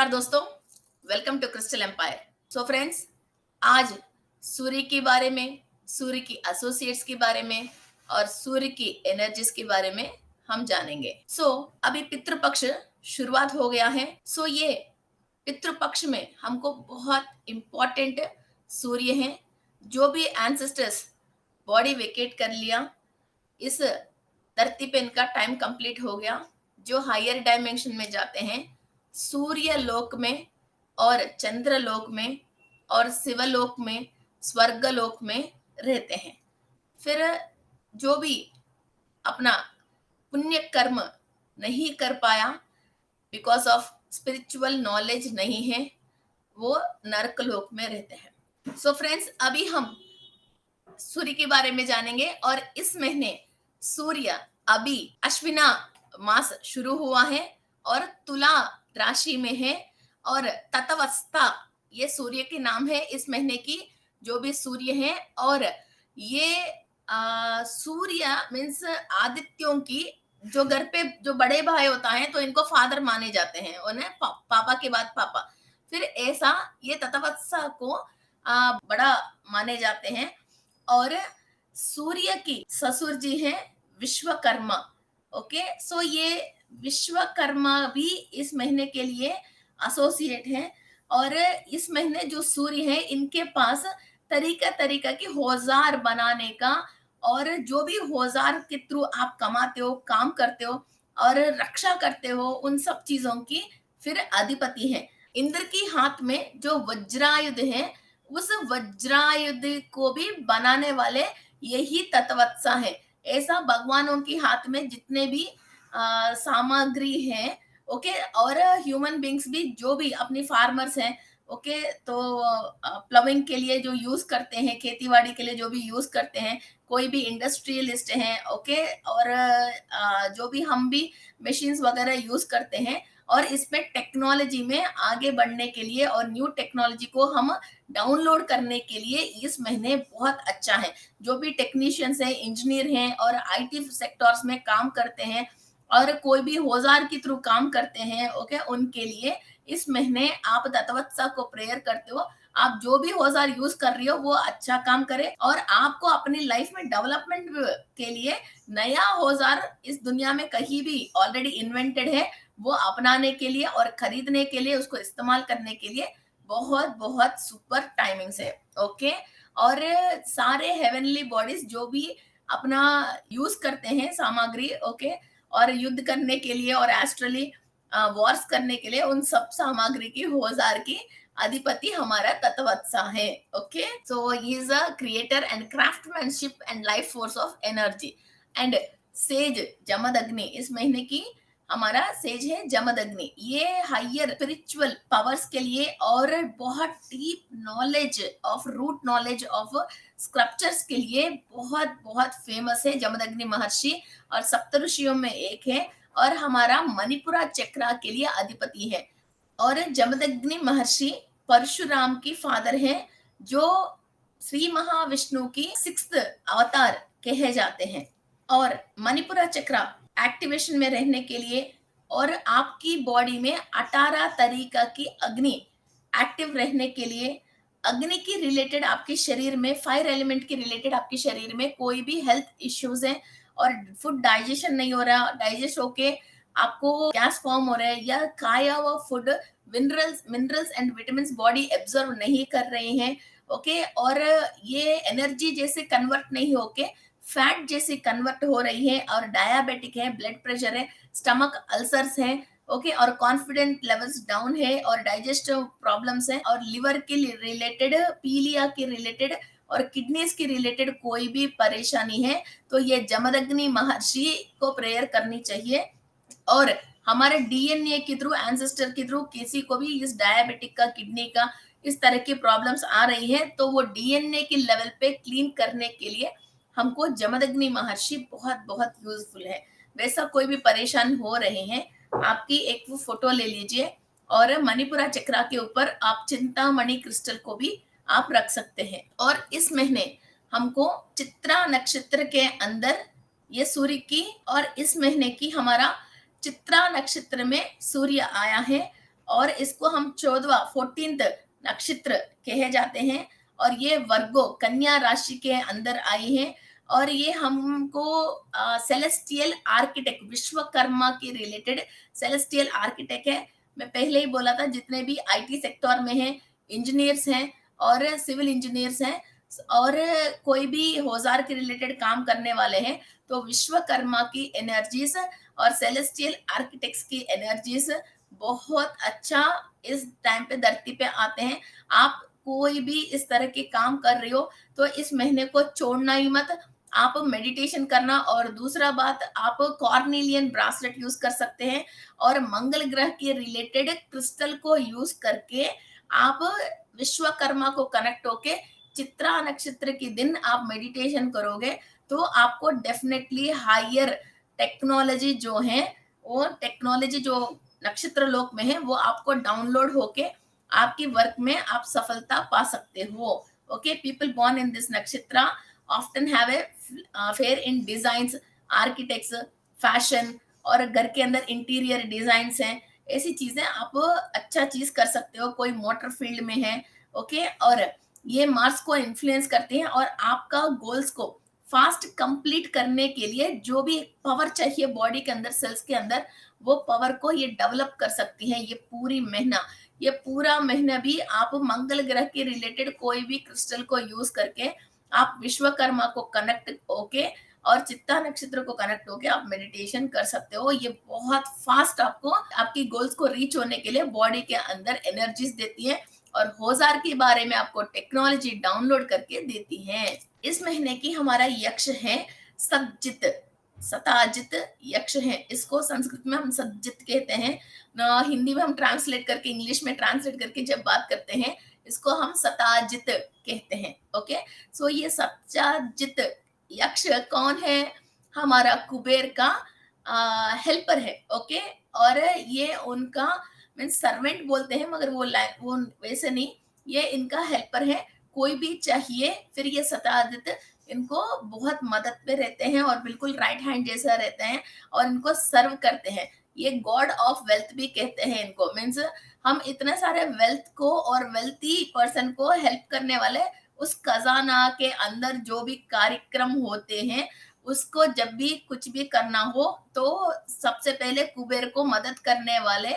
नमस्कार दोस्तों, welcome to Crystal Empire. So friends, आज सूर्य के बारे में, सूर्य की एसोसिएट्स के बारे में और सूर्य की एनर्जीज के बारे में हम जानेंगे। अभी पितृपक्ष शुरुआत हो गया है। ये पितृपक्ष में हमको बहुत इम्पोर्टेंट सूर्य हैं। जो भी एंसेस्टर्स बॉडी वेकेट कर लिया, इस धरती पे इनका टाइम कंप्लीट हो गया, जो हायर डायमेंशन में जाते हैं, सूर्य लोक में और चंद्र लोक में और शिवलोक में, स्वर्ग लोक में रहते हैं। फिर जो भी अपना पुण्य कर्म नहीं कर पाया, बिकॉज ऑफ स्पिरिचुअल नॉलेज नहीं है, वो नरक लोक में रहते हैं। फ्रेंड्स, अभी हम सूर्य के बारे में जानेंगे। और इस महीने सूर्य अभी अश्विना मास शुरू हुआ है और तुला राशि में है। और ततवस्था ये सूर्य के नाम है इस महीने की, जो भी सूर्य है। और ये सूर्य मीन्स आदित्यों की, जो घर पे जो बड़े भाई होता है तो इनको फादर माने जाते हैं, उन्हें पापा के बाद पापा। फिर ऐसा ये ततवस्था को बड़ा माने जाते हैं। और सूर्य की ससुर जी हैं विश्वकर्मा। ओके, ये विश्वकर्मा भी इस महीने के लिए एसोसिएट है। और इस महीने जो सूर्य है, इनके पास तरीका तरीका के औजार बनाने का, और जो भी औजार के थ्रू आप कमाते हो, काम करते हो और रक्षा करते हो, उन सब चीजों की फिर अधिपति है। इंद्र की हाथ में जो वज्रायुध है, उस वज्रायुध को भी बनाने वाले यही तत्वत्सा है। ऐसा भगवानों के हाथ में जितने भी सामग्री है, ओके, और ह्यूमन बींग्स भी जो भी अपनी फार्मर्स हैं, ओके, तो प्लविंग के लिए जो यूज करते हैं, खेतीबाड़ी के लिए जो भी यूज करते हैं, कोई भी इंडस्ट्रियलिस्ट हैं, ओके, और जो भी हम भी मशीन्स वगैरह यूज करते हैं, और इसमें टेक्नोलॉजी में आगे बढ़ने के लिए और न्यू टेक्नोलॉजी को हम डाउनलोड करने के लिए इस महीने बहुत अच्छा है। जो भी टेक्नीशियंस हैं, इंजीनियर हैं और आईटी सेक्टर्स में काम करते हैं और कोई भी औजार के थ्रू काम करते हैं, ओके, उनके लिए इस महीने आप तत्वत्सा को प्रेयर करते हो, आप जो भी औजार यूज कर रही हो वो अच्छा काम करे, और आपको अपनी लाइफ में डेवलपमेंट के लिए नया औजार इस दुनिया में कहीं भी ऑलरेडी इन्वेंटेड है, वो अपनाने के लिए और खरीदने के लिए, उसको इस्तेमाल करने के लिए बहुत बहुत सुपर टाइमिंग्स है। ओके, और सारे हेवनली बॉडीज जो भी अपना यूज करते हैं सामग्री, ओके, और युद्ध करने के लिए और एस्ट्रली वॉर्स करने के लिए, उन सब सामग्री की, औजार की अधिपति हमारा तत्वत्सा है। Okay, he is a creator and craftsmanship and life force of energy. And says Jamadagni इस महीने की हमारा सेज है जमदग्नि। ये हायर स्पिरिचुअल पावर्स के लिए और बहुत deep knowledge of, root knowledge of scriptures के लिए बहुत बहुत फेमस है जमदग्नि महर्षि, और सप्तऋषियों में एक है, और हमारा मणिपुरा चक्रा के लिए अधिपति है। और जमदग्नि महर्षि परशुराम की फादर हैं, जो श्री महाविष्णु की 6th अवतार कहे जाते हैं। और मणिपुरा चक्रा एक्टिवेशन में रहने के लिए और आपकी बॉडी में 18 तरीका की अग्नि एक्टिव रहने के लिए, अग्नि की रिलेटेड आपके शरीर में, फायर एलिमेंट के रिलेटेड आपके शरीर में कोई भी हेल्थ इश्यूज हैं और फूड डाइजेशन नहीं हो रहा, डाइजेस्ट होके आपको गैस फॉर्म हो रहा है, या खाया हुआ food minerals and vitamin body absorb नहीं कर रहे हैं, ओके, और ये एनर्जी जैसे कन्वर्ट नहीं होके फैट जैसे कन्वर्ट हो रही है, और डायबिटिक है, ब्लड प्रेशर है, स्टमक अल्सर्स है, ओके, और कॉन्फिडेंट लेवल्स डाउन है, और डाइजेस्टिव प्रॉब्लम्स है, और लिवर के रिलेटेड, पीलिया के रिलेटेड और किडनीज के रिलेटेड कोई भी परेशानी है, तो ये जमदग्नि महर्षि को प्रेयर करनी चाहिए। और हमारे डीएनए के थ्रू, एंसेस्टर के थ्रू किसी को भी इस डायबिटिक का, किडनी का, इस तरह की प्रॉब्लम्स आ रही है, तो वो डीएनए के लेवल पे क्लीन करने के लिए हमको जमदग्नि महर्षि बहुत बहुत यूजफुल है। वैसा कोई भी परेशान हो रहे हैं, आपकी एक वो फोटो ले लीजिए, और मणिपुरा चक्रा के ऊपर आप चिंतामणि क्रिस्टल को भी आप रख सकते हैं। और इस महीने हमको चित्रा नक्षत्र के अंदर ये सूर्य की, और इस महीने की हमारा चित्रा नक्षत्र में सूर्य आया है, और इसको हम 14th नक्षत्र कहे जाते हैं। और ये वर्गो कन्या राशि के अंदर आई है। और ये हमको सेलेस्टियल आर्किटेक्ट, विश्वकर्मा के रिलेटेड सेलेस्टियल आर्किटेक्ट है। मैं पहले ही बोला था, जितने भी आईटी सेक्टर में हैं, इंजीनियर्स हैं और सिविल इंजीनियर्स हैं और कोई भी औजार के रिलेटेड काम करने वाले हैं, तो विश्वकर्मा की एनर्जीज और सेलेस्टियल आर्किटेक्ट्स की एनर्जीज बहुत अच्छा इस टाइम पे धरती पे आते हैं। आप कोई भी इस तरह के काम कर रहे हो तो इस महीने को छोड़ना ही मत। आप मेडिटेशन करना, और दूसरा बात, आप कॉर्निलियन ब्रासलेट यूज कर सकते हैं और मंगल ग्रह के रिलेटेड क्रिस्टल को यूज करके आप विश्वकर्मा को कनेक्ट होके चित्रा नक्षत्र के दिन आप मेडिटेशन करोगे तो आपको डेफिनेटली हायर टेक्नोलॉजी जो है, वो टेक्नोलॉजी जो नक्षत्र लोक में है, वो आपको डाउनलोड होके आपकी वर्क में आप सफलता पा सकते हो। Okay, people born in this नक्षत्र often have a flair in designs, architects, fashion और घर के अंदर इंटीरियर डिजाइन्स हैं। ऐसी चीजें आप अच्छा चीज कर सकते हो। कोई मोटर फील्ड में है, ओके, और ये मार्स को इन्फ्लुएंस करती है और आपका गोल्स को फास्ट कंप्लीट करने के लिए जो भी पावर चाहिए बॉडी के अंदर, सेल्स के अंदर, वो पावर को ये डेवलप कर सकती है। ये पूरा महीना भी आप मंगल ग्रह के रिलेटेड कोई भी क्रिस्टल को यूज करके आप विश्वकर्मा को कनेक्ट होके और चित्ता नक्षत्र को कनेक्ट होके आप मेडिटेशन कर सकते हो। ये बहुत फास्ट आपको आपकी गोल्स को रीच होने के लिए बॉडी के अंदर एनर्जीज देती है और औजार के बारे में आपको टेक्नोलॉजी डाउनलोड करके देती है। इस महीने की हमारा यक्ष है सतजित, सताजित यक्ष है। इसको संस्कृत में हम सतजित कहते हैं, हिंदी में हम ट्रांसलेट करके, इंग्लिश में ट्रांसलेट करके जब बात करते हैं, इसको हम सताजित कहते हैं। ओके, सो ये सताजित यक्ष कौन है? हमारा कुबेर का हेल्पर है। ओके, और ये उनका मीन्स सर्वेंट बोलते हैं, मगर वो वैसे नहीं, ये इनका हेल्पर है। कोई भी चाहिए, फिर ये सताजित इनको बहुत मदद पे रहते हैं और बिल्कुल राइट हैंड जैसा रहते हैं और इनको सर्व करते हैं। ये गॉड ऑफ वेल्थ भी कहते हैं इनको। मीन्स हम इतने सारे वेल्थ को और वेल्थी पर्सन को हेल्प करने वाले, उस खजाना के अंदर जो भी कार्यक्रम होते हैं, उसको जब भी कुछ भी करना हो तो सबसे पहले कुबेर को मदद करने वाले,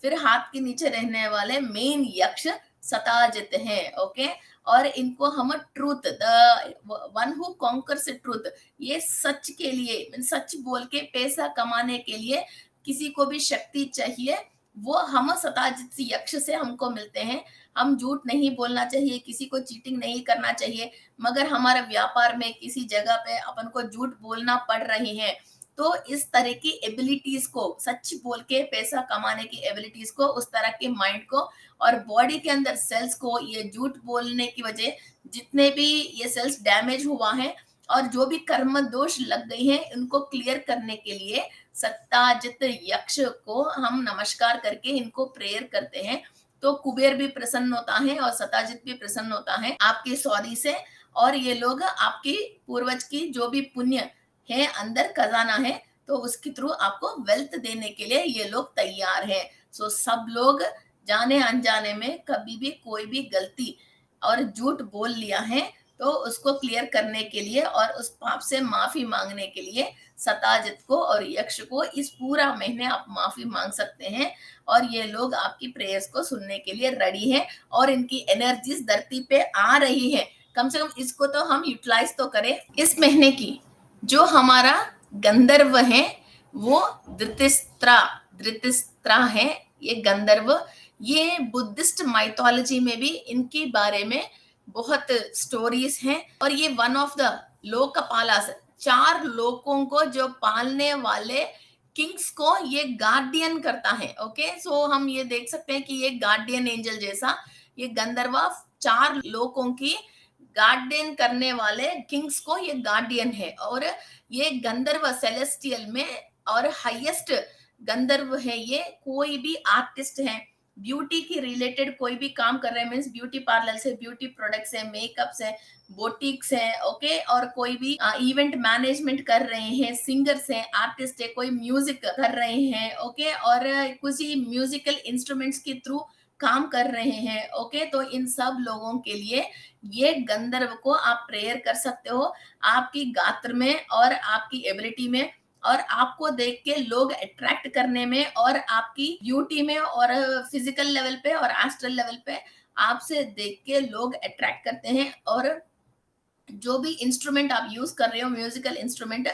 फिर हाथ के नीचे रहने वाले मेन यक्ष सताजित हैं। ओके, और इनको हम truth, the one who conquers truth, ये सच के लिए, सच बोल के पैसा कमाने के लिए किसी को भी शक्ति चाहिए, वो हम सताजित यक्ष से हमको मिलते हैं। हम झूठ नहीं बोलना चाहिए, किसी को चीटिंग नहीं करना चाहिए, मगर हमारे व्यापार में किसी जगह पे अपन को झूठ बोलना पड़ रही है, तो इस तरह की एबिलिटीज को, सच बोल के पैसा कमाने की एबिलिटीज को, उस तरह के माइंड को और बॉडी के अंदर सेल्स को, ये झूठ बोलने की वजह जितने भी ये सेल्स डैमेज हुआ है और जो भी कर्म दोष लग गई हैं, उनको क्लियर करने के लिए सत्ताजित यक्ष को हम नमस्कार करके इनको प्रेयर करते हैं। तो कुबेर भी प्रसन्न होता है और सताजित भी प्रसन्न होता है आपकी सौदी से, और ये लोग आपकी पूर्वज की जो भी पुण्य है, अंदर खजाना है, तो उसके थ्रू आपको वेल्थ देने के लिए ये लोग तैयार है। सो सब लोग जाने अनजाने में कभी भी कोई भी गलती और झूठ बोल लिया है तो उसको क्लियर करने के लिए और उस पाप से माफी मांगने के लिए सताजित को और यक्ष को इस पूरा महीने आप माफी मांग सकते हैं और ये लोग आपकी प्रेयर्स को सुनने के लिए रेडी हैं और इनकी एनर्जीज धरती पे आ रही है। कम से कम इसको तो हम यूटिलाइज तो करें। इस महीने की जो हमारा गंधर्व है वो धृतराष्ट्र है। ये गंधर्व, ये बुद्धिस्ट माइथोलॉजी में भी इनके बारे में बहुत स्टोरीज हैं और ये वन ऑफ द लोकपालास, 4 लोकों को जो पालने वाले किंग्स को ये गार्डियन करता है। ओके, सो हम ये देख सकते हैं कि ये गार्डियन एंजल जैसा ये गंधर्वा 4 लोकों की गार्डियन करने वाले किंग्स को ये गार्डियन है। और ये गंधर्व सेलेस्टियल में और हाईएस्ट गंधर्व है। ये कोई भी आर्टिस्ट है, ब्यूटी की रिलेटेड कोई भी काम कर रहे हैं, मीन्स ब्यूटी पार्लर से, ब्यूटी प्रोडक्ट्स है, मेकअप्स है, बोटिक्स है, ओके, और कोई भी इवेंट मैनेजमेंट कर रहे हैं, सिंगर्स हैं, आर्टिस्ट है, कोई म्यूजिक कर रहे हैं, ओके, और कुछ ही म्यूजिकल इंस्ट्रूमेंट्स के थ्रू काम कर रहे हैं, ओके, तो इन सब लोगों के लिए ये गंधर्व को आप प्रेयर कर सकते हो, आपकी गात्र में और आपकी एबिलिटी में, और आपको देख के लोग अट्रैक्ट करने में, और आपकी ब्यूटी में, और फिजिकल लेवल पे और एस्ट्रल लेवल पे आपसे देख के लोग अट्रैक्ट करते हैं। और जो भी इंस्ट्रूमेंट आप यूज कर रहे हो, म्यूजिकल इंस्ट्रूमेंट,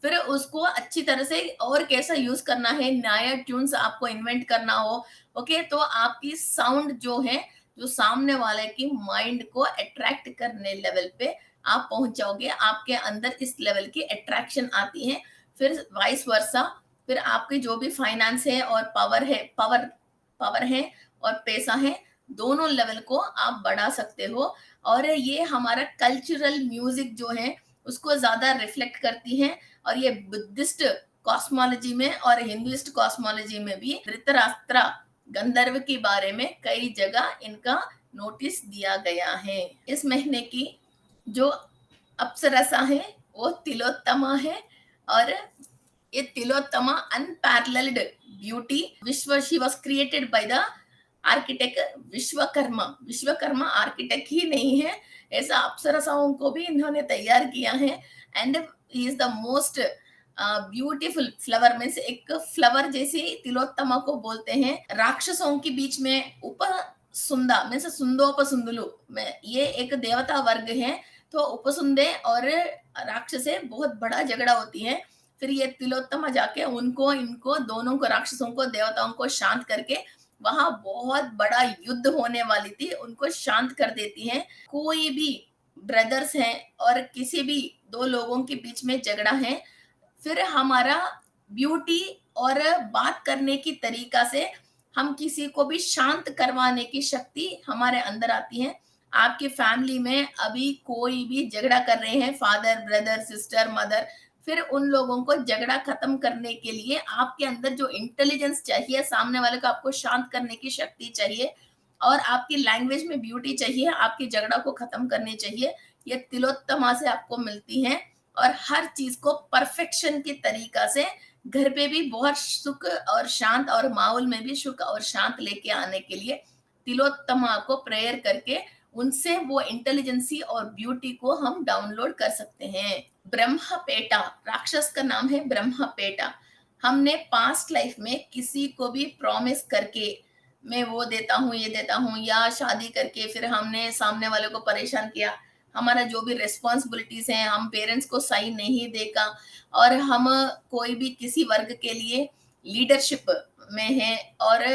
फिर उसको अच्छी तरह से और कैसा यूज करना है, नया ट्यून्स आपको इन्वेंट करना हो, ओके, तो आपकी साउंड जो है, जो सामने वाले की माइंड को अट्रैक्ट करने लेवल पे आप पहुंच जाओगे, आपके अंदर इस लेवल की अट्रैक्शन आती है। फिर वाइस वर्सा, फिर आपकी जो भी फाइनेंस है और पावर है, पावर है और पैसा है, दोनों लेवल को आप बढ़ा सकते हो। और ये हमारा कल्चरल म्यूजिक जो है उसको ज्यादा रिफ्लेक्ट करती है। और ये बुद्धिस्ट कॉस्मोलॉजी में और हिंदुइस्ट कॉस्मोलॉजी में भी धृतराष्ट्र गंधर्व के बारे में कई जगह इनका नोटिस दिया गया है। इस महीने की जो अप्सरसा है वो तिलोत्तमा है, और ये तिलोत्तमा अनपैरेलल्ड ब्यूटी, विश्व she was created by the architect Vishwakarma. Vishwakarma architect ही नहीं है, ऐसा अप्सरसाओं को भी इन्होंने तैयार किया है। And he is the most beautiful flower में से एक फ्लावर जैसे तिलोत्तमा को बोलते हैं। राक्षसों के बीच में उपसुंदा में से सुंदोपसुंदलु में ये एक देवता वर्ग है, तो उपसुंदे और राक्षसे बहुत बड़ा झगड़ा होती है। फिर ये तिलोत्तमा जाके उनको, इनको दोनों को, राक्षसों को, देवताओं को शांत करके, वहां बहुत बड़ा युद्ध होने वाली थी, उनको शांत कर देती हैं। कोई भी ब्रदर्स हैं और किसी भी दो लोगों के बीच में झगड़ा है, फिर हमारा ब्यूटी और बात करने की तरीका से हम किसी को भी शांत करवाने की शक्ति हमारे अंदर आती है। आपकी फैमिली में अभी कोई भी झगड़ा कर रहे हैं, फादर, ब्रदर, सिस्टर, मदर, फिर उन लोगों को झगड़ा खत्म करने के लिए आपके अंदर जो इंटेलिजेंस चाहिए, सामने वाले को आपको शांत करने की शक्ति चाहिए, और आपकी लैंग्वेज में ब्यूटी चाहिए, आपकी झगड़ा को खत्म करनी चाहिए, ये तिलोत्तमा से आपको मिलती है। और हर चीज को परफेक्शन के तरीका से घर पे भी बहुत सुख और शांत, और माहौल में भी सुख और शांत लेके आने के लिए तिलोत्तमा को प्रेयर करके उनसे वो इंटेलिजेंसी और ब्यूटी को हम डाउनलोड कर सकते हैं। ब्रह्मपेटा, राक्षस का नाम है ब्रह्मपेटा। हमने पास्ट लाइफ में किसी को भी प्रॉमिस करके, मैं वो देता हूँ, ये देता हूँ, या शादी करके फिर हमने सामने वाले को परेशान किया, हमारा जो भी रिस्पॉन्सिबिलिटीज हैं, हम पेरेंट्स को सही नहीं देखा, और हम कोई भी किसी वर्ग के लिए लीडरशिप में है, और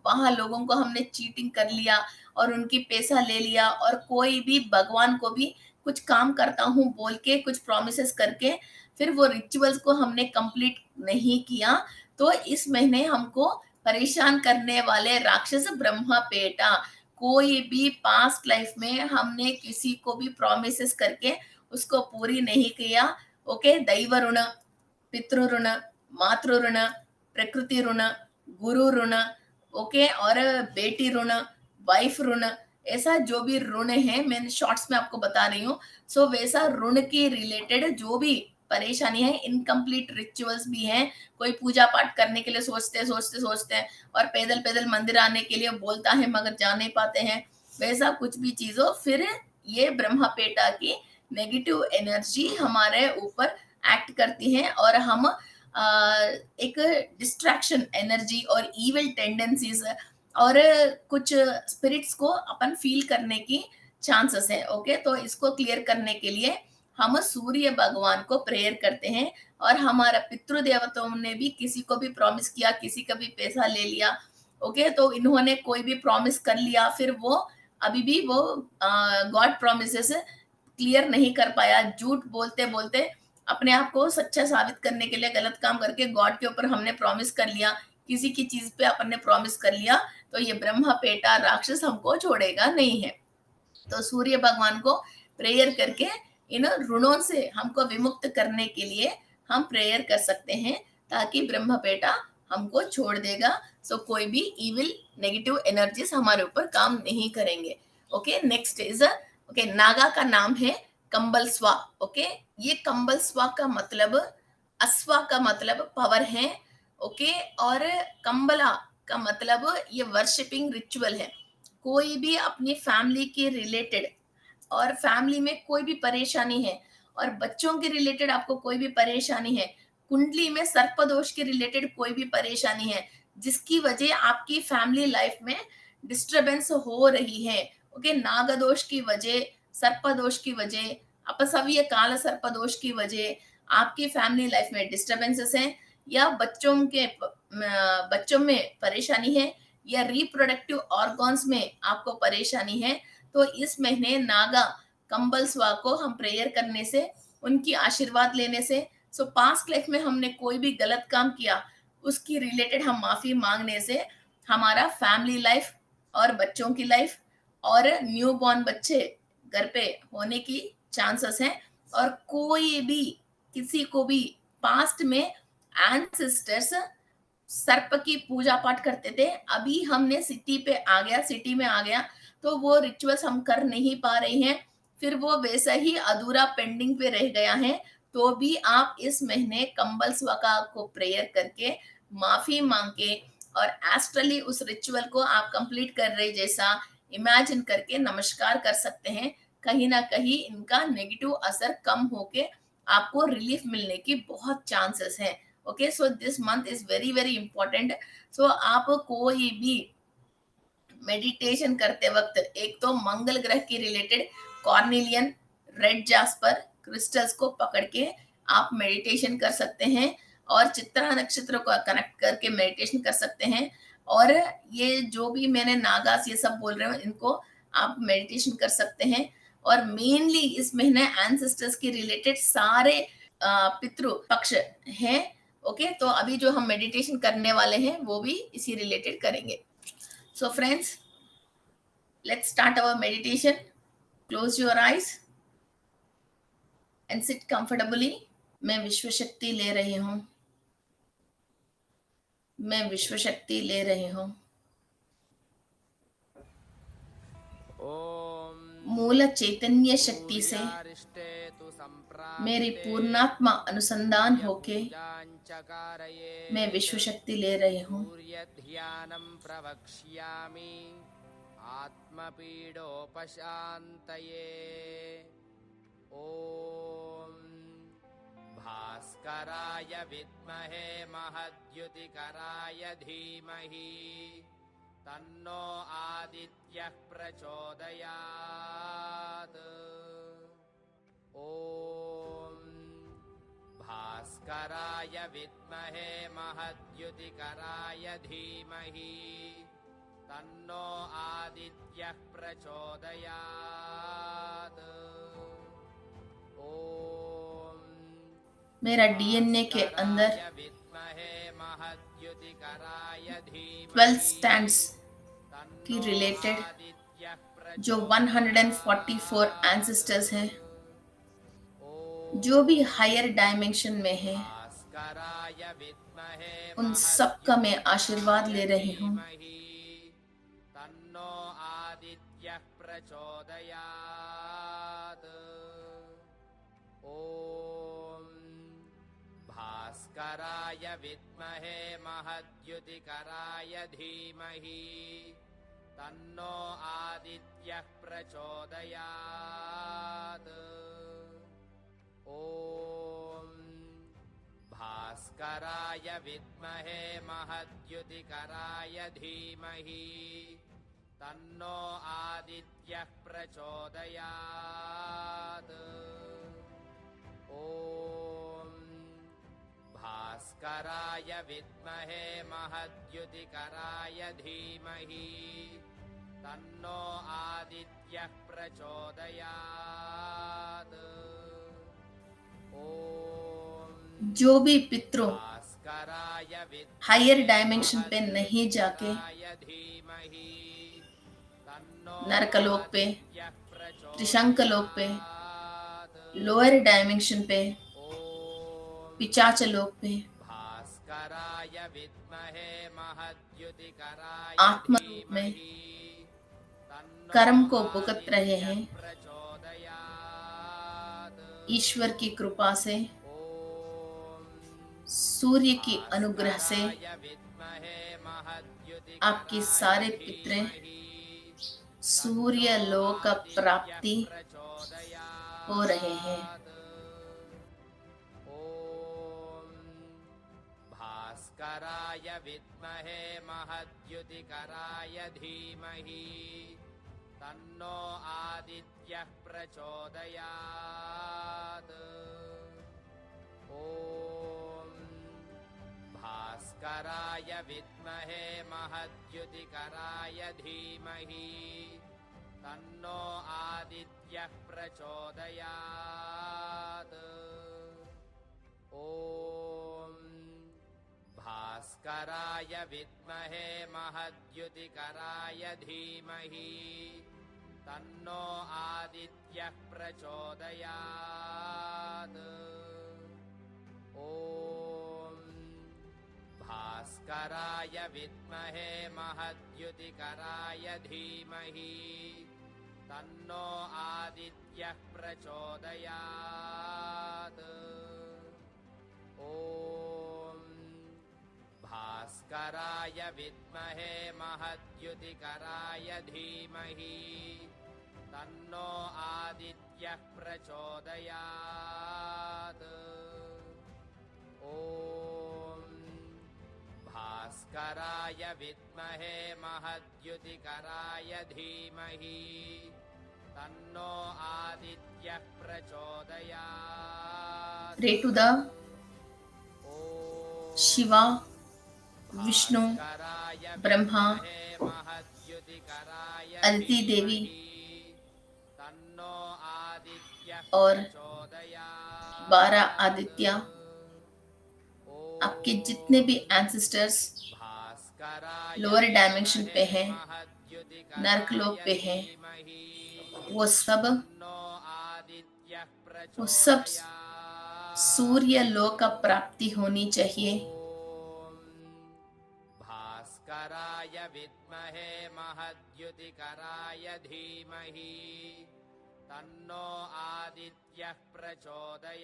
वहां लोगों को हमने चीटिंग कर लिया और उनकी पैसा ले लिया, और कोई भी भगवान को भी कुछ काम करता हूँ बोल के, कुछ प्रोमिस करके, फिर वो रिचुअल्स को हमने कंप्लीट नहीं किया, तो इस महीने हमको परेशान करने वाले राक्षस ब्रह्मपेटा, कोई भी पास्ट लाइफ में हमने किसी को भी प्रोमिस करके उसको पूरी नहीं किया, ओके, दैव ऋण, पितृ ऋण, मातृ ऋण, प्रकृति ऋण, गुरु ऋण, ओके, और बेटी ऋण, वाइफ ऋण, ऐसा जो भी ऋण है मैं शॉर्ट्स में आपको बता रही हूँ। सो वैसा ऋण के रिलेटेड जो भी परेशानी है, इनकम्प्लीट रिचुअल्स भी हैं, कोई पूजा पाठ करने के लिए सोचते हैं और पैदल पैदल मंदिर आने के लिए बोलता है मगर जा नहीं पाते हैं, वैसा कुछ भी चीज हो, फिर ये ब्रह्मपेटा की नेगेटिव एनर्जी हमारे ऊपर एक्ट करती है, और हम एक डिस्ट्रैक्शन एनर्जी और इविल टेंडेंसीज और कुछ स्पिरिट्स को अपन फील करने की चांसेस है, ओके। तो इसको क्लियर करने के लिए हम सूर्य भगवान को प्रेयर करते हैं, और हमारा पितृ देवताओं ने भी किसी को भी प्रॉमिस किया, किसी का भी पैसा ले लिया, ओके, तो इन्होंने कोई भी प्रॉमिस कर लिया, फिर वो अभी भी वो गॉड प्रॉमिसेस क्लियर नहीं कर पाया, झूठ बोलते बोलते अपने आप को सच्चा साबित करने के लिए गलत काम करके गॉड के ऊपर हमने प्रॉमिस कर लिया, किसी की चीज पे अपन ने प्रॉमिस कर लिया, तो ये ब्रह्मपेटा राक्षस हमको छोड़ेगा नहीं है। तो सूर्य भगवान को प्रेयर करके इन ऋणों से हमको विमुक्त करने के लिए हम प्रेयर कर सकते हैं, ताकि ब्रह्मपेटा हमको छोड़ देगा। सो कोई भी इविल नेगेटिव एनर्जीज हमारे ऊपर काम नहीं करेंगे। Okay, next is okay, Naga का नाम है कंबल स्वा। ओके, ये कंबल स्वा का मतलब, अस्वा का मतलब पावर है। ओके, और कंबला का मतलब ये वर्शिपिंग रिचुअल है। कोई भी अपनी फैमिली के रिलेटेड, और फैमिली में कोई भी परेशानी है, और बच्चों के रिलेटेड आपको कोई भी परेशानी है, कुंडली में सर्पदोष के रिलेटेड कोई भी परेशानी है, जिसकी वजह आपकी फैमिली लाइफ में डिस्टरबेंस हो रही है। ओके, नागदोष की वजह, सर्पदोष की वजह, अपसव्य काल सर्पदोष की वजह आपकी फैमिली लाइफ में डिस्टरबेंसेस हैं, या बच्चों में परेशानी है, या रिप्रोडक्टिव ऑर्गन्स में आपको परेशानी है, तो इस महीने नागा कंबल स्वा को हम प्रेयर करने से, उनकी आशीर्वाद लेने से, सो पास्ट लाइफ में हमने कोई भी गलत काम किया उसकी रिलेटेड हम माफी मांगने से हमारा फैमिली लाइफ और बच्चों की लाइफ और न्यू बॉर्न बच्चे घर पे होने की चांसेस हैं। और कोई भी, किसी को भी पास्ट में एंसेस्टर्स सर्प की पूजा पाठ करते थे, अभी हमने सिटी में आ गया, तो वो रिचुअल्स हम कर नहीं पा रहे हैं, फिर वो वैसा ही अधूरा पेंडिंग पे रह गया है, तो भी आप इस महीने कंबल स्वका को प्रेयर करके, माफी मांग के, और एस्ट्रली उस रिचुअल को आप कंप्लीट कर रहे जैसा इमेजिन करके नमस्कार कर सकते हैं। कहीं ना कहीं इनका नेगेटिव असर कम होके आपको रिलीफ मिलने की बहुत चांसेस हैं। Okay, so this month is very very important. So आप कोई भी मेडिटेशन करते वक्त, एक तो मंगल ग्रह के रिलेटेड कॉर्निलियन, रेड जास्पर क्रिस्टल्स को पकड़ के आप मेडिटेशन कर सकते हैं, और चित्रा नक्षत्र को कनेक्ट करके मेडिटेशन कर सकते हैं। और ये जो भी मैंने नागास ये सब बोल रहे हो, इनको आप मेडिटेशन कर सकते हैं। और मेनली इस महीने एंसेस्टर्स के रिलेटेड सारे पितृ पक्ष हैं। ओके, तो अभी जो हम मेडिटेशन करने वाले हैं वो भी इसी रिलेटेड करेंगे। So friends, let's start our meditation. Close your eyes and sit comfortably. मैं विश्व शक्ति ले रही हूँ, मैं विश्व शक्ति ले रही हूँ। मूल चैतन्य शक्ति से मेरी पूर्णात्मा अनुसंधान होके मैं विश्व शक्ति ले रही हूँ। आत्मपीडोपशान्तये। ॐ भास्कराय विद्महे महद्युतिकराय धीमहि तन्नो आदित्यः प्रचोदयात्। ॐ भास्कराय विद्महे महद्युतिकराय धीमहि तन्नो आदित्यः प्रचोदयात्। ॐ मेरा डीएनए के अंदर 12 स्टैंड्स की रिलेटेड जो 144 एंसेस्टर्स हैं, जो भी हायर डायमेंशन में है, उन सब का मैं आशीर्वाद ले रही हूँ। तन्नो आदित्यः प्रचोदयात्। ॐ भास्कराय विद्महे महद्युतिकराय धीमहि तन्नो आदित्यः प्रचोदयात्। ॐ भास्कराय विद्महे महद्युतिकराय धीमहि तन्नो आदित्यः प्रचोदयात्। ॐ भास्कराय विद्महे महद्युतिकराय धीमहि तन्नो आदित्यः प्रचोदयात्। ॐ जो भी पितरों हायर डायमेंशन पे नहीं जाके नरकलोक पे, त्रिशंकलोक पे, लोअर डायमेंशन पे, पिचाच लोक पे, भास्कराय विद्महे महद्युतिकराय आत्म रूप में धीमहि तन्नो कर्म को भुगत रहे आदित्यः हैं। प्रचोदयात्। ईश्वर की कृपा से, ॐ सूर्य की अनुग्रह से भास्कराय विद्महे आपके महद्युतिकराय सारे पितृ धीमहि तन्नो सूर्य लोक आदित्यः प्राप्ति हो रहे हैं। प्रचोदयात्। ॐ भास्कराय विद्महे महद्युतिकराय धीमहि तन्नो आदित्यः प्रचोदयात्। ॐ भास्कराय विद्महे महद्युतिकराय धीमहि तन्नो आदित्यः प्रचोदयात्। ॐ भास्कराय विद्महे महद्युतिकराय धीमहि तन्नो आदित्यः प्रचोदयात्। ॐ भास्कराय विद्महे महद्युतिकराय धीमहि तन्नो आदित्यः प्रचोदयात्। ॐ भास्कराय विद्महे महद्युतिकराय धीमहि तन्नो आदित्यः प्रचोदयात्। ॐ भास्कराय विद्महे महद्युतिकराय धीमहि तन्नो आदित्यः प्रचोदयात्। Pray to the Shiva, Vishnu, भास्कराय Brahma, विद्महे महद्युतिकराय अदिति देवी धीमहि तन्नो आदित्यः और प्रचोदयात्। 12 आदित्य, ॐ आपके जितने भी एंसेस्टर्स भास्कराय लोअर डायमेंशन पे हैं, महद्युतिकराय नरकलोक पे हैं, धीमहि वो सब तन्नो आदित्यः सूर्य प्रचोदयात्। लोक का प्राप्ति होनी चाहिए। ॐ भास्कराय विद्महे महद्युतिकराय धीमहि तन्नो आदित्यः प्रचोदयात्।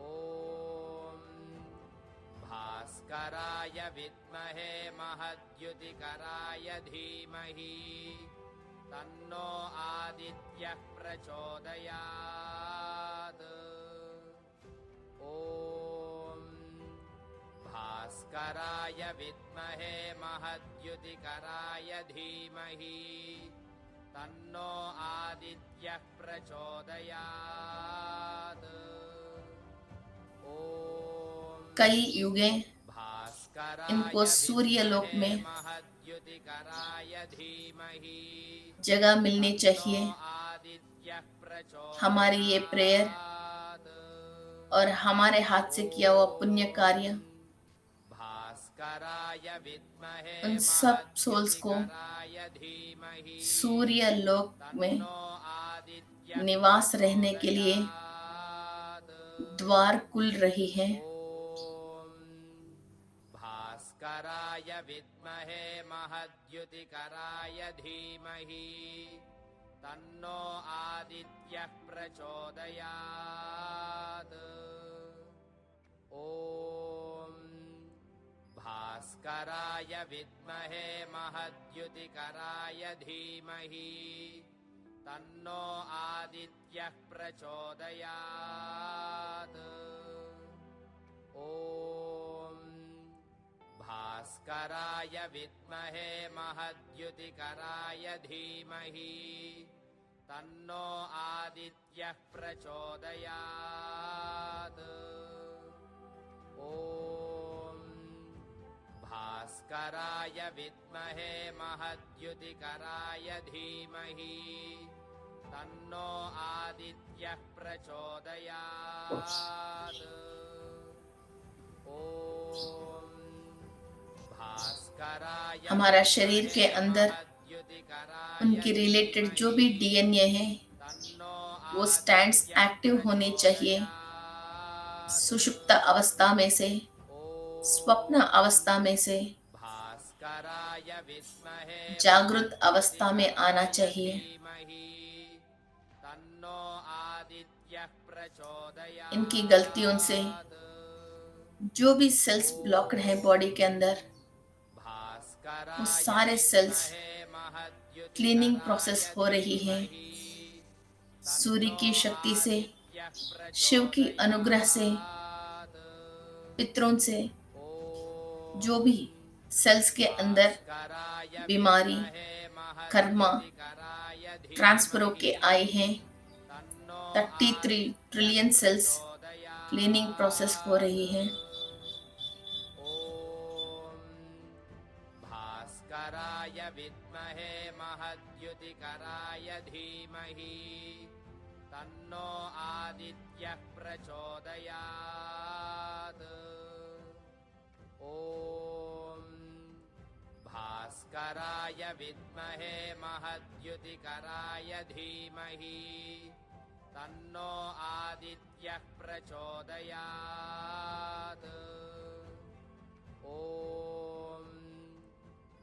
ॐ भास्कराय विद्महे महद्युतिकराय धीमहि तन्नो आदित्यः प्रचोदयात्। ॐ भास्कराय विद्महे महद्युतिकराय धीमहि तन्नो आदित्यः प्रचोदयात्। ॐ कई युगे भास्कराय इनको सूर्य लोक विद्महे में महद्युतिकराय धीमहि जगह मिलनी चाहिए। आदित्यः हमारी ये प्रेयर प्रचोदयात्। और हमारे हाथ से किया हुआ पुण्य कार्य भास्कराय विद्महे उन सब सोल्स को महद्युतिकराय धीमहि सूर्य लोक में तन्नो आदित्यः निवास रहने के लिए प्रचोदयात्। द्वार खुल रही है। ॐ भास्कराय विद्महे महद्युतिकराय धीमहि तन्नो आदित्यः प्रचोदयात्। ॐ भास्कराय विद्महे महद्युतिकराय धीमहि तन्नो आदित्यः प्रचोदयात्। ॐ भास्कराय विद्महे महद्युतिकराय धीमहि तन्नो आदित्यः प्रचोदयात्। ॐ भास्कराय विद्महे महद्युतिकराय धीमहि तन्नो आदित्यः प्रचोदयात्। ॐ भास्कराय हमारा शरीर के अंदर महद्युतिकराय उनके रिलेटेड जो भी डीएनए है तन्नो वो स्टैंड्स एक्टिव होने चाहिए। सुषुप्त अवस्था में से, स्वप्न अवस्था में से भास्कराय विद्महे जागृत अवस्था में आना चाहिए। धीमहि तन्नो आदित्यः इनकी गलतियों से प्रचोदयात् जो भी सेल्स ब्लॉक्ड हैं बॉडी के अंदर, वो भास्कराय सारे सेल्स विद्महे क्लीनिंग महद्युतिकराय प्रोसेस हो रही है। धीमहि सूर्य तन्नो की शक्ति से, आदित्यः शिव की अनुग्रह से, प्रचोदयात् पितरों से, जो ॐ भी सेल्स के अंदर भास्कराय बीमारी, विद्महे कर्मा महद्युतिकराय ट्रांसफर धीमहि होके आए हैं। तन्नो 33 आदित्यः ट्रिलियन सेल्स क्लीनिंग प्रोसेस हो प्रचोदयात् रही है। ॐ भास्कराय विद्महे महद्युतिकराय धीमहि तन्नो आदित्यः प्रचोदयात् ॐ भास्कराय विद्महे महद्युतिकराय धीमहि तन्नो आदित्यः प्रचोदयात् ॐ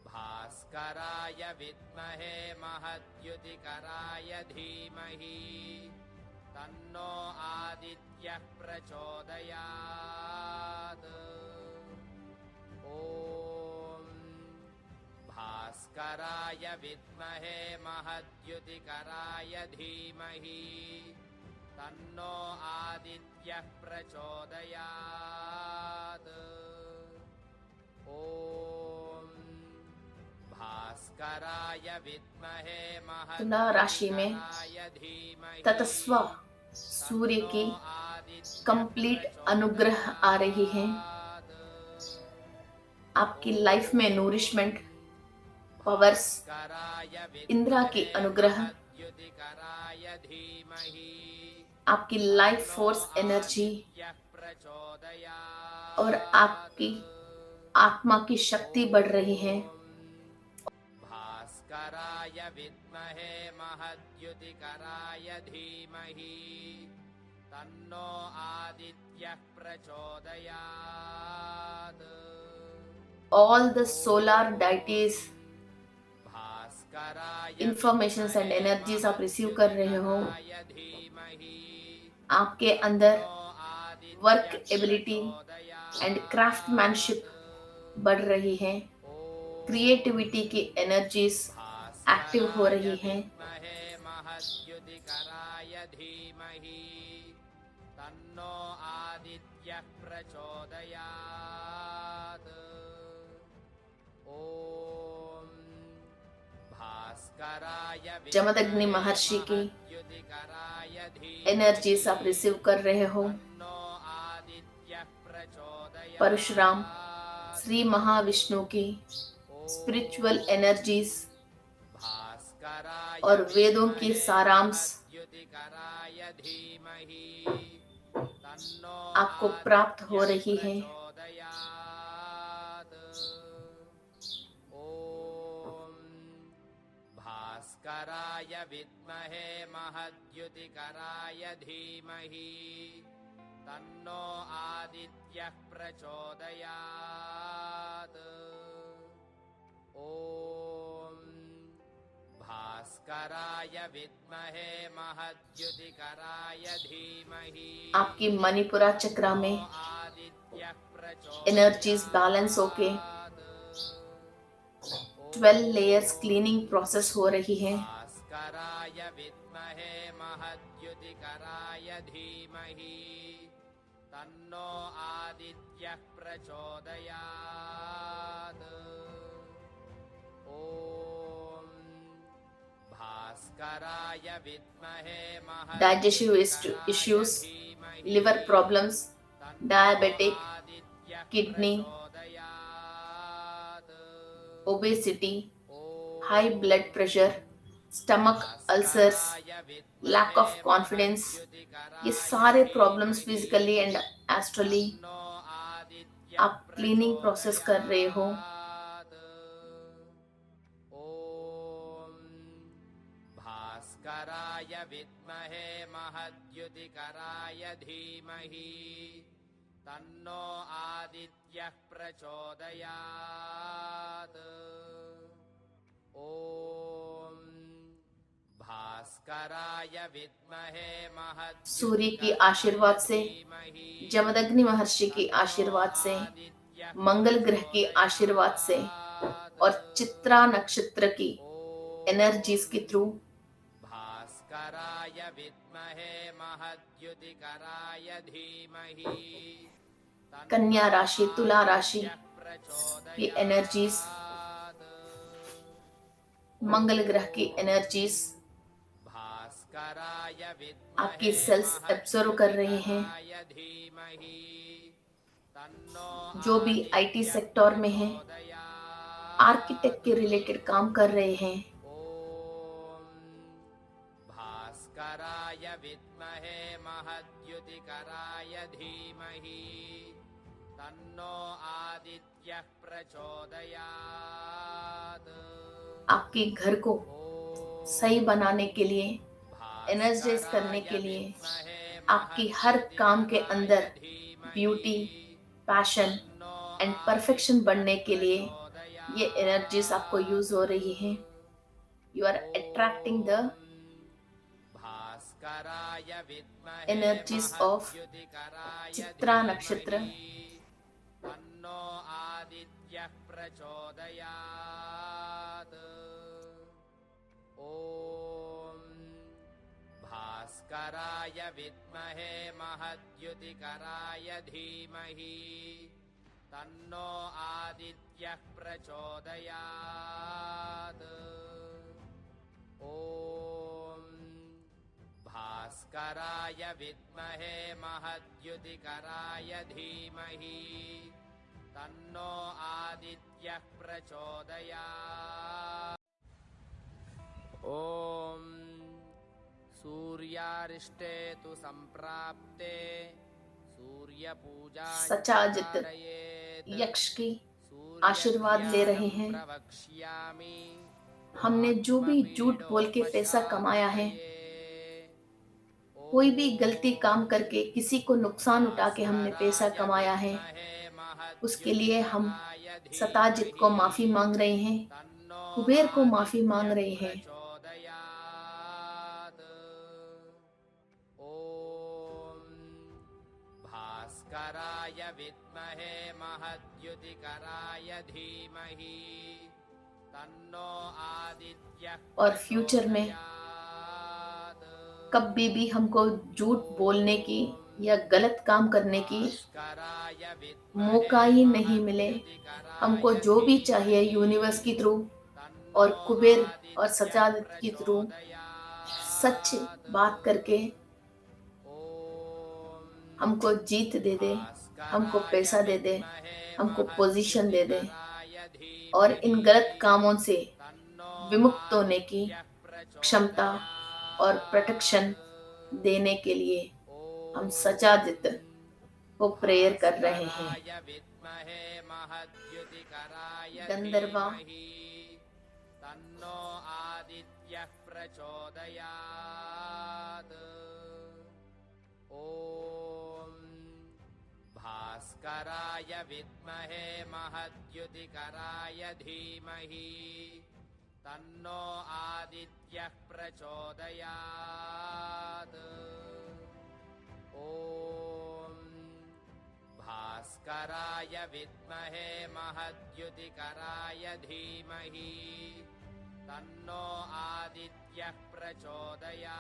भास्कराय विद्महे महद्युतिकराय धीमहि तन्नो आदित्यः प्रचोदयात् ॐ भास्कराय विद्महे महद्युतिकराय धीमहि तन्नो आदित्यः प्रचोदयात् ॐ भास्कराय विद्महे तुला राशि में महद्युतिकराय धीमहि ततस्व सूर्य की तन्नो आदित्यः कंप्लीट अनुग्रह आ रही है। प्रचोदयात्। आपकी लाइफ में नूरिशमेंट, पावर्स, इंद्रा की अनुग्रह, आपकी लाइफ फोर्स एनर्जी और आपकी आत्मा की शक्ति बढ़ रही है। भास्कराय विद्महे महद्युतिकराय धीमहि तन्नो आदित्यः प्रचोदयात् All the solar deities informations and energies आप रिसीव कर रहे हो। आपके अंदर वर्क एबिलिटी एंड क्राफ्टमैनशिप बढ़ रही है। क्रिएटिविटी की एनर्जीज एक्टिव हो रही हैं। तन्नो आदित्यः प्रचोदयात् ॐ भास्कराय जमदग्नि महर्षि की महद्युतिकराय एनर्जीज आप रिसीव कर रहे हो। तन्नो आदित्यः प्रचोदयात् परशुराम, श्री महाविष्णु की स्पिरिचुअल एनर्जीज भास्कराय और वेदों की सारांश महद्युतिकराय धीमहि तन्नो आपको प्राप्त हो रही है। प्रचोदयात् ॐ भास्कराय विद्महे महद्युतिकराय धीमहि तन्नो आदित्यः प्रचोदयात् ॐ भास्कराय विद्महे महद्युतिकराय धीमहि आपकी मणिपुरा चक्रा में आदित्यः एनर्जीज बैलेंस होके 12 लेयर्स क्लीनिंग प्रोसेस हो रही है। भास्कराय विद्महे महद्युतिकराय धीमहि तन्नो आदित्यः प्रचोदयात् ॐ भास्कराय विद्महे Digestive issues, liver problems, diabetic, kidney, obesity, high blood pressure, stomach ulcers, lack of confidence, ये सारे प्रॉब्लम्स फिजिकली एंड एस्ट्रली आप क्लीनिंग प्रोसेस कर रहे हो। भास्कराय विद्महे महद्युतिकराय धीमहि तन्नो आदित्यः प्रचोदयात् ॐ भास्कराय विद्महे सूर्य की आशीर्वाद से, जमदग्नि महर्षि की आशीर्वाद से, मंगल ग्रह की आशीर्वाद से और चित्रा नक्षत्र की एनर्जीज के थ्रू भास्कराय विद्महे महद्युतिकराय धीमहि कन्या राशि, तुला राशि की एनर्जीज, मंगल ग्रह की एनर्जीज भास्कराय आपकी सेल्स एब्जॉर्व कर रहे हैं। धीमहि तन्नो जो भी आईटी सेक्टर में हैं, आर्किटेक्ट के रिलेटेड काम कर रहे हैं, ॐ भास्कराय विद्महे महद्युतिकराय धीमहि तन्नो आदित्यः प्रचोदयात् आपके घर को सही बनाने के लिए, एनर्जाइज करने के लिए, आपकी हर काम के अंदर ब्यूटी, पैशन एंड परफेक्शन बढ़ने के लिए ये एनर्जीज आपको यूज हो रही हैं। यू आर अट्रैक्टिंग द भास्कराय विद्महे एनर्जीज ऑफ चित्रा नक्षत्र, तन्नो आदित्यः प्रचोदयात् ॐ भास्कराय विद्महे महद्युतिकराय धीमहि तन्नो आदित्यः प्रचोदयात् ॐ भास्कराय विद्महे महद्युतिकराय धीमहि तन्नो आदित्यः प्रचोदयात् ॐ सूर्यारिष्टे तु सम्प्राप्ते सूर्यपूजा सचाजित यक्ष की आशीर्वाद ले रहे हैं। प्रवक्ष्यामि हमने जो भी झूठ बोल के पैसा कमाया है, कोई भी गलती काम करके किसी को नुकसान उठा के हमने पैसा कमाया है, उसके लिए हम सताजित को माफी मांग रहे हैं, कुबेर को माफी मांग रहे हैं। भास्कराय विद्महे महद्युतिकराय धीमहि तन्नो आदित्यः और फ्यूचर में कभी भी हमको झूठ बोलने की या गलत काम करने की मौका ही नहीं मिले। हमको जो भी चाहिए यूनिवर्स की थ्रू और कुबेर और सचाजित की थ्रू सच बात करके हमको जीत दे दे, हमको पैसा दे दे, हमको पोजीशन दे दे और इन गलत कामों से विमुक्त होने की क्षमता और प्रोटेक्शन देने के लिए हम सचाजित को प्रेयर कर रहे हैं। गंधर्वा तन्नो आदित्यः प्रचोदयात् ॐ भास्कराय विद्महे महद्युतिकराय धीमहि तन्नो आदित्यः प्रचोदयात् ॐ भास्कराय विद्महे महद्युतिकराय धीमहि तन्नो आदित्यः प्रचोदयात्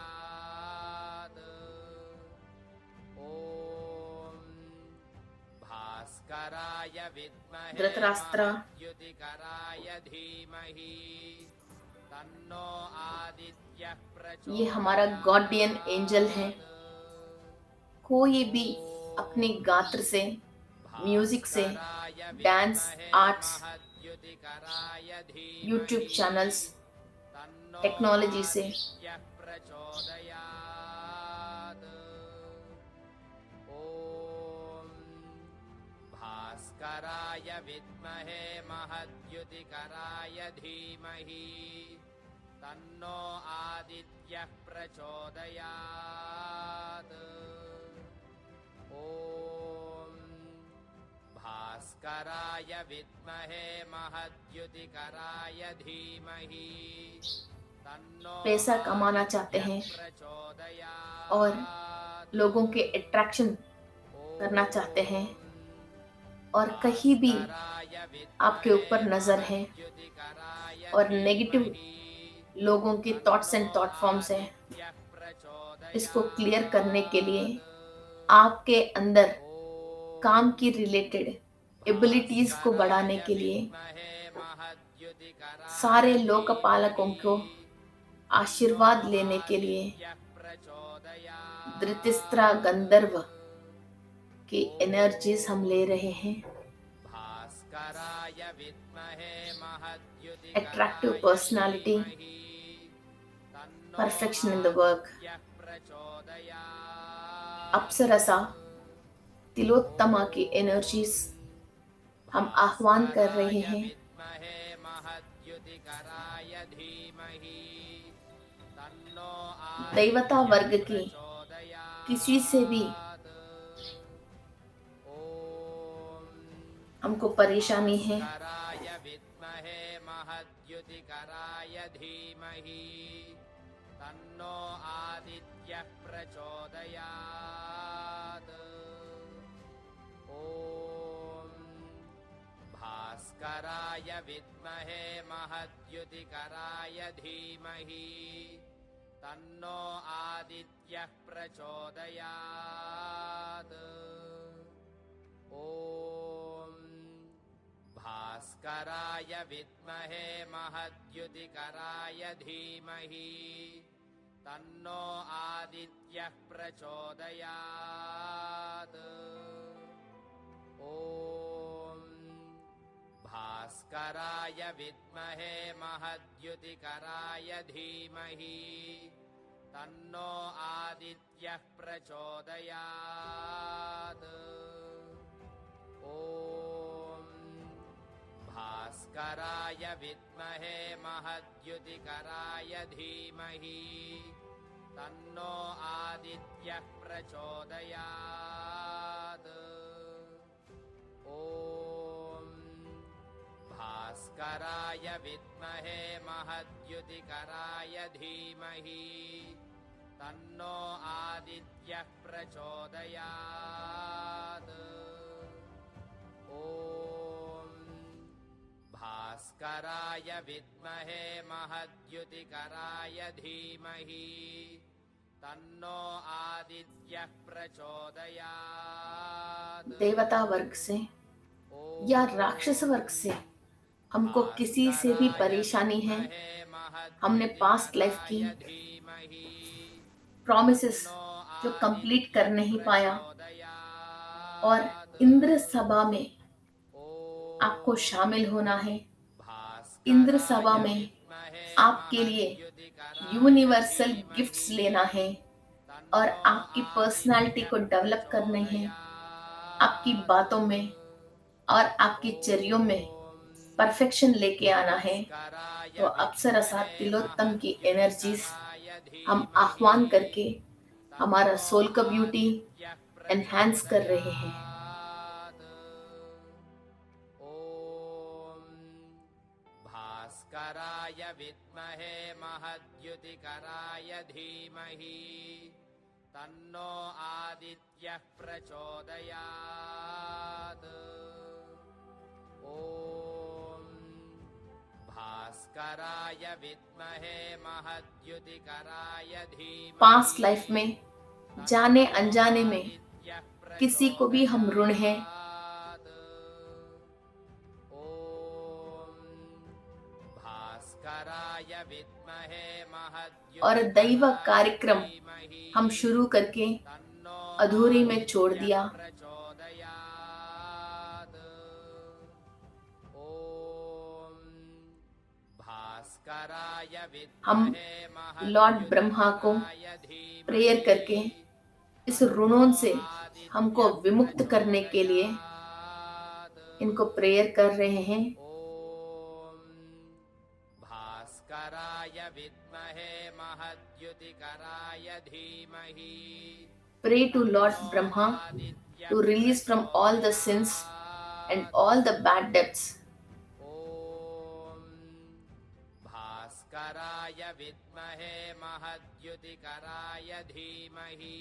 ॐ भास्कराय विद्महे धृतराष्ट्र महद्युतिकराय धीमहि तन्नो आदित्यः प्रचोदयात्। ये हमारा गॉर्डियन एंजल है। कोई भी अपने गात्र से, म्यूजिक से, dance, arts, YouTube channels, technology से भास्कराय विद्महे महद्युतिकराय धीमहि तन्नो आदित्यः प्रचोदयात् ॐ भास्कराय विद्महे महद्युतिकराय धीमहि तन्नो पैसा कमाना चाहते हैं और प्रचोदयात् लोगों के अट्रैक्शन करना चाहते हैं और कहीं भी आपके ऊपर नजर है और नेगेटिव लोगों के थॉट्स एंड थॉट फॉर्म्स है, इसको क्लियर करने के लिए आपके अंदर काम की रिलेटेड एबिलिटीज को बढ़ाने के लिए सारे लोकपालकों को आशीर्वाद लेने के लिए धृतराष्ट्र गंधर्व की एनर्जीज हम ले रहे हैं। Attractive personality, perfection in the work, अप्सरसा तिलोत्तमा की एनर्जीज हम आह्वान कर रहे हैं। दैवता वर्ग की किसी से भी हमको परेशानी है, तन्नो आदित्यः प्रचोदयात् ॐ भास्कराय विद्महे महद्युतिकराय धीमहि तन्नो आदित्यः प्रचोदयात् ॐ भास्कराय विद्महे महद्युतिकराय धीमहि तन्नो आदित्यः प्रचोदयात् ॐ भास्कराय विद्महे महद्युतिकराय धीमहि तन्नो आदित्यः प्रचोदयात् ॐ भास्कराय विद्महे महद्युतिकराय धीमहि तन्नो आदित्यः प्रचोदयात् ॐ भास्कराय विद्महे महद्युतिकराय धीमहि तन्नो आदित्यः प्रचोदयात् ॐ भास्कराय विद्महे महद्युतिकराय धीमहि तन्नो आदित्यः प्रचोदयात् देवता वर्ग से या राक्षस वर्ग से हमको किसी से भी परेशानी है, हमने पास्ट लाइफ की प्रॉमिसेस जो कंप्लीट कर नहीं पाया और इंद्र सभा में आपको शामिल होना है। इंद्र सभा में आपके लिए यूनिवर्सल गिफ्ट्स लेना है और आपकी पर्सनालिटी को डेवलप करने हैं, आपकी बातों में और आपकी चर्यों में परफेक्शन लेके आना है। तो अप्सरसा तिलोत्तम की एनर्जीज हम आह्वान करके हमारा सोल का ब्यूटी एनहांस कर रहे हैं। भास्कराय विद्महे महद्युतिकराय धीमहि तन्नो आदित्यः प्रचोदयात् ॐ भास्कराय विद्महे महद्युतिकराय धीमहि पास्ट लाइफ में जाने अनजाने में किसी को भी हम ऋण हैं, और दैव कार्यक्रम हम शुरू करके अधूरी में छोड़ दिया। हम लॉर्ड ब्रह्मा को प्रेयर करके इस ऋणों से हमको विमुक्त करने के लिए इनको प्रेयर कर रहे हैं। Pray to Lord Brahma to release from all the sins and all the bad debts. ॐ भास्कराय विद्महे महद्युतिकराय धीमहि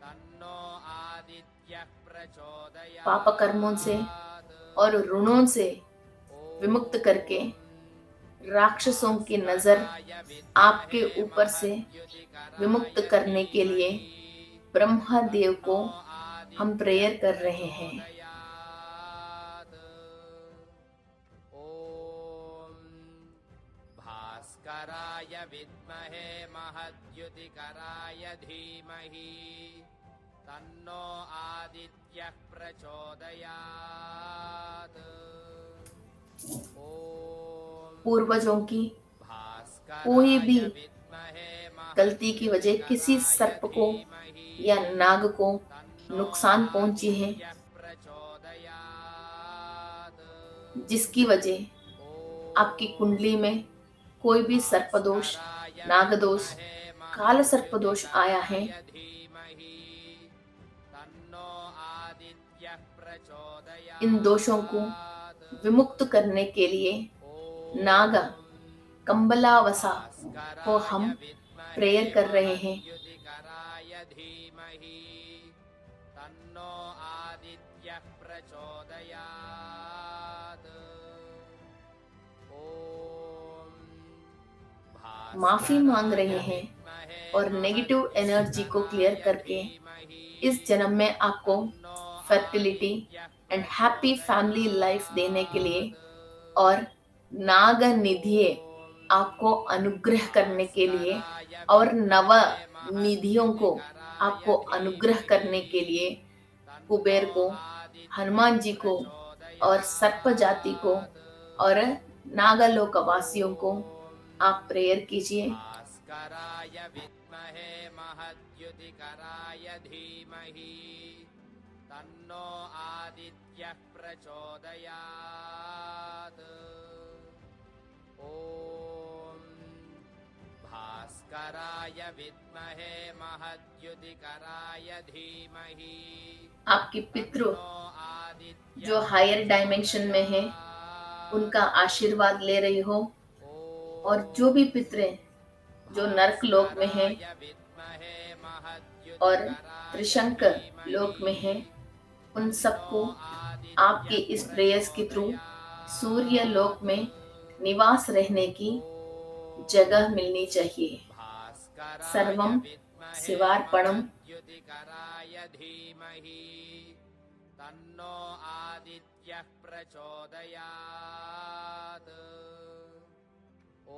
तन्नो आदित्यः प्रचोदयात्। पाप कर्मों से और ऋणों से विमुक्त करके राक्षसों की नजर आपके ऊपर से विमुक्त करने के लिए ब्रह्मा देव को हम प्रेयर कर रहे हैं। ॐ भास्कराय विद्महे महद्युतिकराय धीमहि तन्नो आदित्यः प्रचोदयात्। ॐ पूर्वजों की कोई भी गलती की वजह किसी सर्प को या नाग को नुकसान पहुंची है, जिसकी वजह आपकी कुंडली में कोई भी सर्पदोष, नागदोष, काल सर्पदोष आया है, इन दोषों को विमुक्त करने के लिए नागा कंबलावसा को हम प्रेयर कर रहे हैं। तन्नो आदित्यः प्रचोदयात्। ॐ माफी मांग रहे हैं और नेगेटिव एनर्जी को क्लियर करके इस जन्म में आपको fertility and happy family life देने के लिए और नाग निधि आपको अनुग्रह करने के लिए और नव निधियों को आपको अनुग्रह करने के लिए कुबेर को, हनुमान जी को और सर्प जाति को और नागलोक वासियों को आप प्रेयर कीजिए। भास्कराय विद्महे महद्युतिकराय धीमहि तन्नो आदित्यः प्रचोदयात्। ॐ भास्कराय विद्महे महद्युतिकराय धीमहि आपके पितृ जो हायर डायमेंशन में है उनका आशीर्वाद ले रही हो, और जो भी पितृ जो नरक लोक में है और त्रिशंक लोक में है, उन सबको आपके इस प्रेयर्स के थ्रू सूर्य लोक में निवास रहने की जगह मिलनी चाहिए। सर्वम शिवार्पणम। तन्नो आदित्यः प्रचोदयात्। ॐ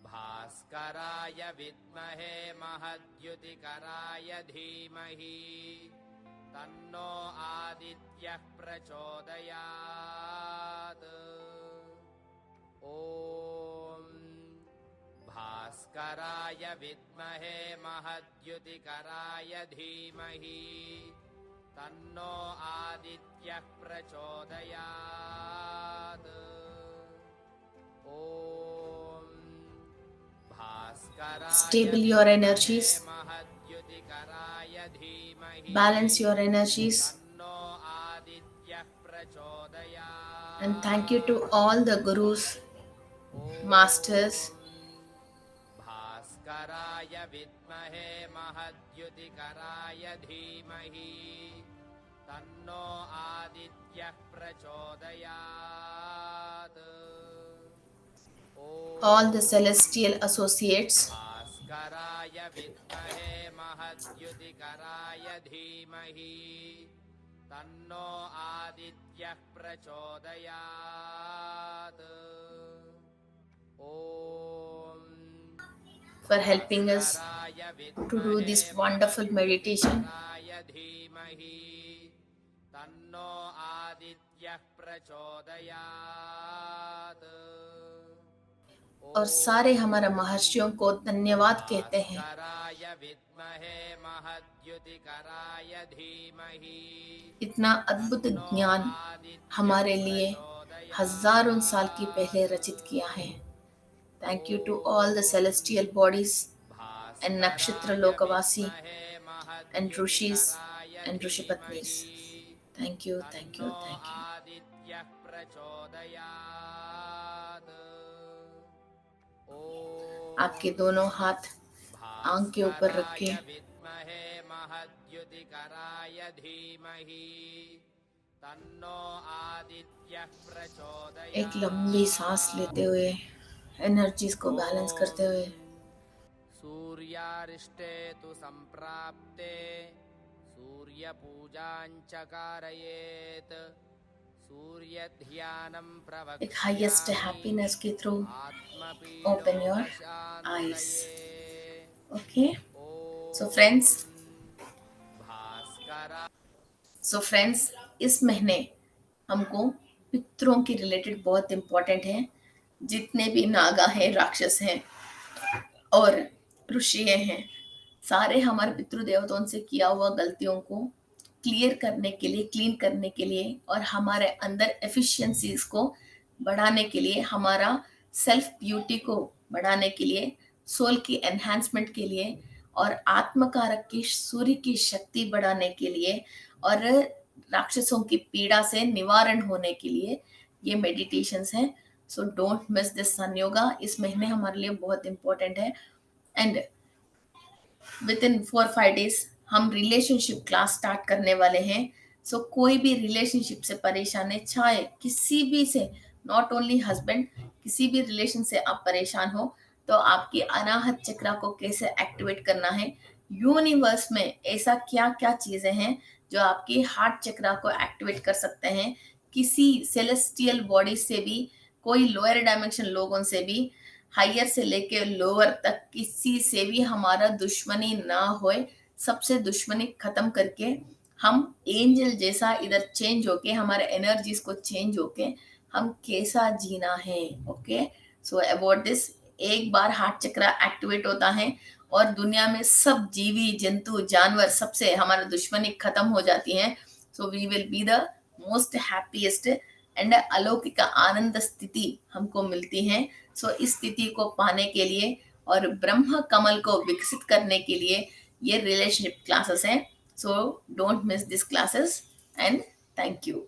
भास्कराय विद्महे महद्युतिकराय धीमहि तन्नो आदित्यः प्रचोदयात्। ॐ भास्कराय विद्महे महद्युतिकराय धीमहि तन्नो आदित्यः प्रचोदयात्। ॐ भास्कराय Stable your energies, महद्युतिकराय धीमहि balance your energies, तन्नो आदित्यः प्रचोदयात्। and thank you to all the gurus, masters, भास्कराय विद्महे महद्युतिकराय धीमहि तन्नो आदित्यः प्रचोदयात्। all the celestial associates, भास्कराय विद्महे महद्युतिकराय धीमहि तन्नो आदित्यः प्रचोदयात्। ॐ for helping us to do this wonderful meditation. धीमहि तन्नो आदित्यः प्रचोदयात्। और सारे हमारे महर्षियों को धन्यवाद कहते हैं। भास्कराय विद्महे महद्युतिकराय धीमहि इतना अद्भुत ज्ञान हमारे लिए हजारों साल की पहले रचित किया है। Thank you to all the celestial bodies and नक्षत्र लोकवासी एंड ऋषिस एंड ऋषिपत्नीस। थैंक यू, थैंक यू, तन्नो थैंक यू। आदित्यः प्रचोदयात्। आपके ॐ दोनों हाथ आंख के ऊपर भास्कराय रखें। विद्महे महद्युतिकराय धीमहि तन्नो आदित्यः एक लंबी सांस लेते प्रचोदयात्। हुए एनर्जीज को बैलेंस करते ॐ हुए सूर्यारिष्टे तु सम्प्राप्ते सूर्यपूजां च कारयेत्। सूर्यध्यानं एक हाईएस्ट प्रवक्ष्यामि हैप्पीनेस के थ्रू ओपन योर आईज। आत्मपीडोपशान्तये। ओके, सो फ्रेंड्स, ॐ भास्करा सो फ्रेंड्स, इस महीने हमको पितरों के रिलेटेड बहुत इंपॉर्टेंट है। जितने भी नागा हैं, राक्षस हैं और ऋषि हैं, सारे हमारे पितृ देवताओं से किया हुआ गलतियों को क्लियर करने के लिए, क्लीन करने के लिए और हमारे अंदर एफिशिएंसीज को बढ़ाने के लिए, हमारा सेल्फ ब्यूटी को बढ़ाने के लिए, सोल की एनहांसमेंट के लिए और आत्मकारक की सूर्य की शक्ति बढ़ाने के लिए और राक्षसों की पीड़ा से निवारण होने के लिए ये मेडिटेशंस हैं। सो डोंट मिस दिस सन योगा। इस महीने हमारे लिए बहुत इंपॉर्टेंट है। एंड विद इन 4-5 डेज हम रिलेशनशिप क्लास स्टार्ट करने वाले हैं। सो कोई भी रिलेशनशिप से परेशान है, चाहे किसी भी से, नॉट ओनली हस्बैंड, किसी भी रिलेशन से आप परेशान हो, तो आपकी अनाहत चक्रा को कैसे एक्टिवेट करना है, यूनिवर्स में ऐसा क्या क्या चीजें हैं जो आपकी हार्ट चक्रा को एक्टिवेट कर सकते हैं, किसी सेलेस्टियल बॉडी से भी, कोई लोअर डायमेंशन लोगों से भी, हायर से लेके लोअर तक किसी से भी हमारा दुश्मनी ना होए, सबसे दुश्मनी खत्म करके हम एंजल जैसा इधर चेंज होके, हमारे एनर्जीज को चेंज होके हम कैसा जीना है। ओके, सो अबाउट दिस, एक बार हार्ट चक्र एक्टिवेट होता है और दुनिया में सब जीवी जंतु जानवर सबसे हमारा दुश्मनी खत्म हो जाती है। So we will be the most happiest and अलौकिक आनंद स्थिति हमको मिलती है। सो इस स्थिति को पाने के लिए और ब्रह्म कमल को विकसित करने के लिए ये रिलेशनशिप क्लासेस हैं। So don't miss this classes and thank you.